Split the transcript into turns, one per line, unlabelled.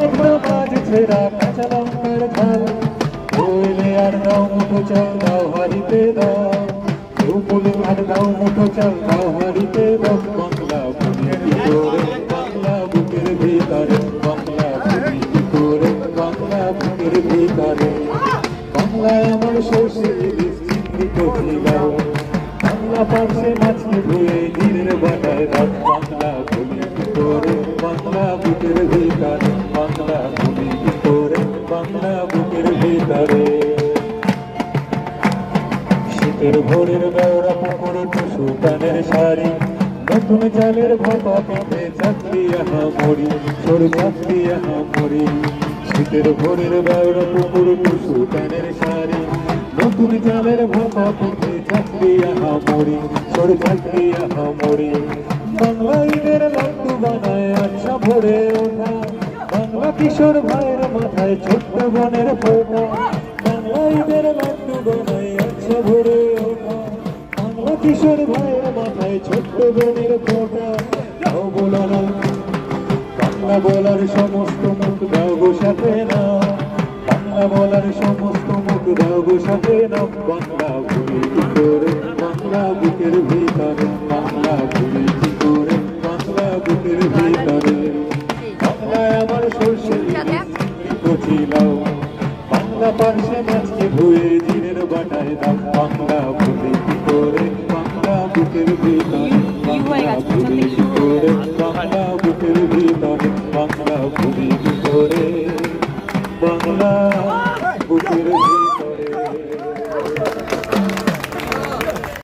ছেড়া কাঁচা লঙ্কার ঝাল রইলে আর দাও মুঠো চাল দাও হারিতে দাও রূপলি আর দাও মুঠো চাল দাও হারিতে দাও বাংলা ভূমি কি করে বাংলা বুকের ভিতরে বাংলা ভূমি কি করে বাংলা বুকের ভিতরে বাংলায় আমার সর্ষে বিস্তৃত ছিলাম বাংলা পাশে মাছকে ধুয়ে নীরের বাটায় রাত বাংলা ভূমি কি করে বাংলা বুকের ভিতরে বাংলা ভূমি কি করে বাংলা বুকের ভিতরে শীতের ভোরের বেওরা পুকুরে টুসু কানের শাড়ি নতুন চালের ভাপা পিঠে চাকরি আহা মরি সর চাকরি আহা মরি শীতের ভোরের বেওরা পুকুরে টুসু কানের শাড়ি নতুন চালের ভাপা পিঠে চাকরি আহা মরি সর চাকরি আহা মরি বাংলা ঈদের লাড্ডু বানায় আচ্ছা ভরে ওঠা বাংলা কিশোর ভাইয়ের মাথায় ছোট্ট বনের ফোঁটা বাংলা ঈদের লাড্ডু বানায় আচ্ছা ভরে ওঠা বাংলা কিশোর ভাইয়ের মাথায় ছোট্ট বনের ফোঁটা দাও বলো না বাংলা বলার সমস্ত মুখ দাও গো সাথে না বাংলা বলার সমস্ত মুখ দাও গো সাথে না বাংলা ভুলি কি করে বাংলা বুকের ভিতরে বাংলা ভুলি কি করে বাংলা বুকের ভিতরে বাংলায় আমার সর্ষে কচিলাও বাংলা পার্শ্বে মাছকে ধুয়ে জিরের বাটায় দাও বাংলা ভুলি কি করে বাংলা বুকের ভিতরে বাংলা ভুলি কি করে বাংলা বুকের ভিতরে বাংলা ভুলি কি করে বাংলা বুকের ভিতরে